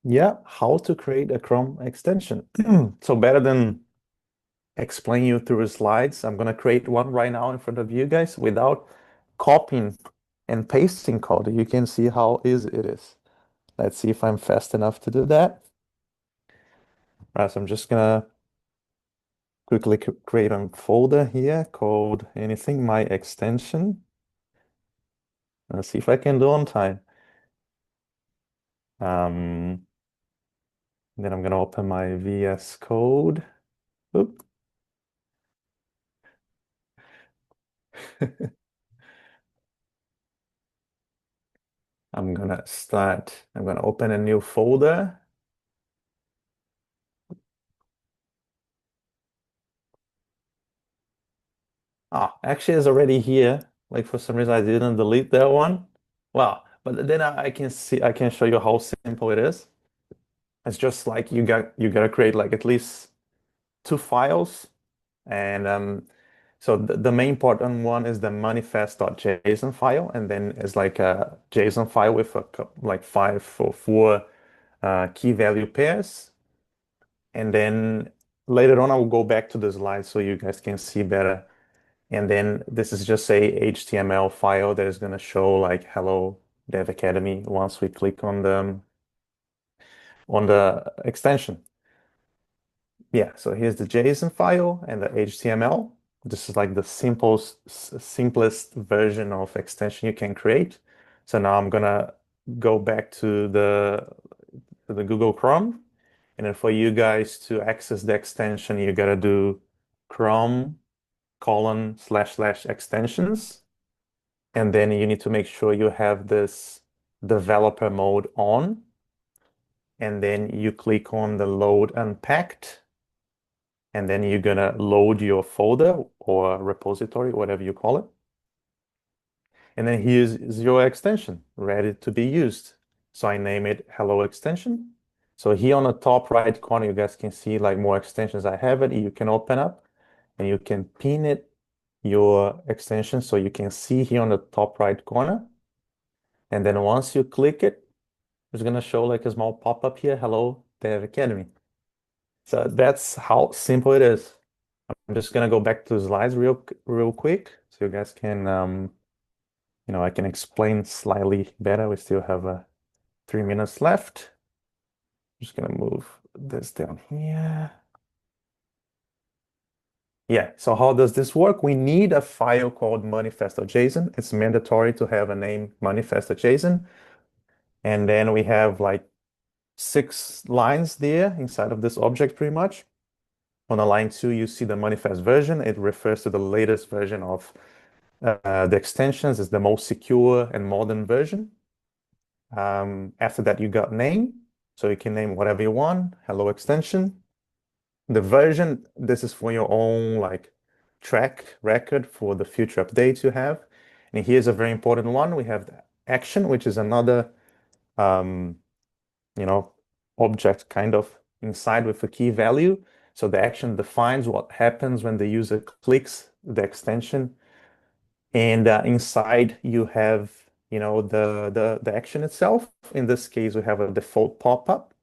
Yeah, how to create a Chrome extension. So better than explain you through slides, I'm gonna create one right now in front of you guys without copying and pasting code. You can see how easy it is. Let's see if I'm fast enough to do that. Right, so I'm just gonna quickly create a folder here called anything, my extension. Let's see if I can do on time. Um, then I'm gonna open my VS Code. Oop. I'm gonna open a new folder. Ah, actually it's already here. Like for some reason I didn't delete that one. Well, but then I can see, I can show you how simple it is. It's just like you gotta create like at least two files. And so the main important one is the manifest.json file, and then it's like a JSON file with like five or four key value pairs. And then later on, I will go back to the slide so you guys can see better. And then this is just a HTML file that is going to show like hello Dev Academy once we click on the extension. Yeah, so here's the JSON file and the HTML. This is like the simplest version of extension you can create. So now I'm gonna go back to the Google Chrome. And then for you guys to access the extension, you gotta do Chrome colon slash slash extensions. And then you need to make sure you have this developer mode on. And then you click on the load unpacked. And then you're gonna load your folder or repository, whatever you call it. And then here's your extension ready to be used. So I name it Hello Extension. So here on the top right corner, you guys can see like more extensions I have it. You can open up and you can pin it your extension so you can see here on the top right corner. And then once you click it, it's gonna show like a small pop-up here, Hello Dev Academy. So that's how simple it is. I'm just gonna go back to the slides real quick so you guys can I can explain slightly better. We still have 3 minutes left. Just gonna move this down here. Yeah, so how does this work? We need a file called manifest.json. It's mandatory to have a name manifest.json. And then we have like 6 lines there inside of this object pretty much. On the line 2, you see the manifest version. It refers to the latest version of the extensions. It's the most secure and modern version. After that, you got name. So you can name whatever you want. Hello extension. The version, this is for your own like track record for the future updates you have. And here's a very important one. We have the action, which is another um, you know, object kind of inside with a key value. So the action defines what happens when the user clicks the extension. And inside you have, the action itself. In this case, we have a default pop-up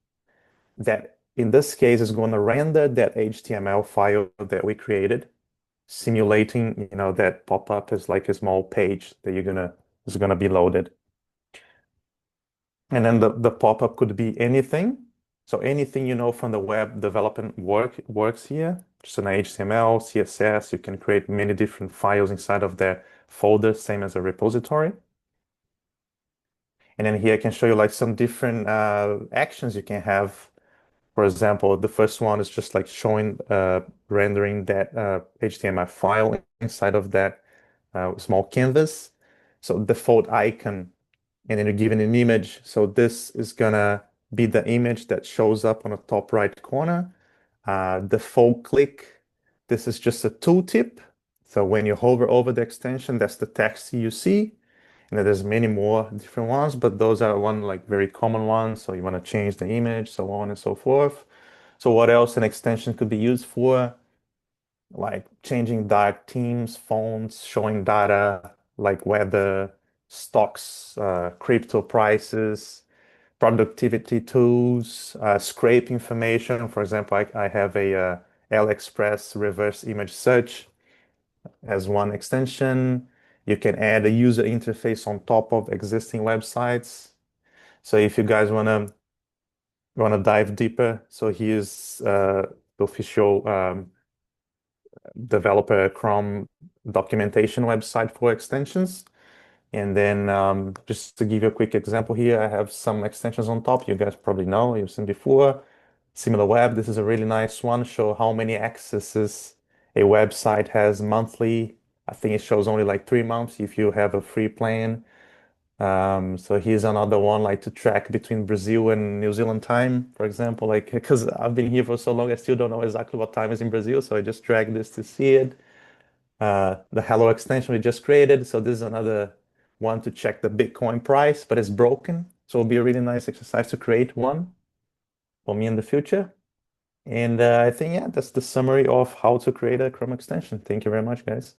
that in this case is going to render that HTML file that we created, simulating, that pop-up is like a small page that is gonna be loaded. And then the pop-up could be anything. So anything from the web development works here. Just an HTML, CSS, you can create many different files inside of the folder, same as a repository. And then here I can show you like some different actions you can have. For example, the first one is just like showing, rendering that HTML file inside of that small canvas. So default icon, and then you're given an image. So this is gonna be the image that shows up on the top right corner. Default click, this is just a tooltip. So when you hover over the extension, that's the text you see. And then there's many more different ones, but those are one like very common ones. So you want to change the image, so on and so forth. So what else an extension could be used for? Like changing dark themes, fonts, showing data like weather, stocks, crypto prices. productivity tools, scrape information. For example, I have a AliExpress reverse image search as one extension. You can add a user interface on top of existing websites. So if you guys wanna dive deeper, so here's the official developer Chrome documentation website for extensions. And then just to give you a quick example here, I have some extensions on top. You guys probably know, you've seen before. Similar Web, this is a really nice one. Show how many accesses a website has monthly. I think it shows only like 3 months if you have a free plan. So here's another one, like to track between Brazil and New Zealand time, for example, like because I've been here for so long, I still don't know exactly what time is in Brazil, so I just drag this to see it. The Hello extension we just created, so this is another one to check the Bitcoin price, but it's broken, so it'll be a really nice exercise to create one for me in the future. And I think, yeah, that's the summary of how to create a Chrome extension. Thank you very much, guys.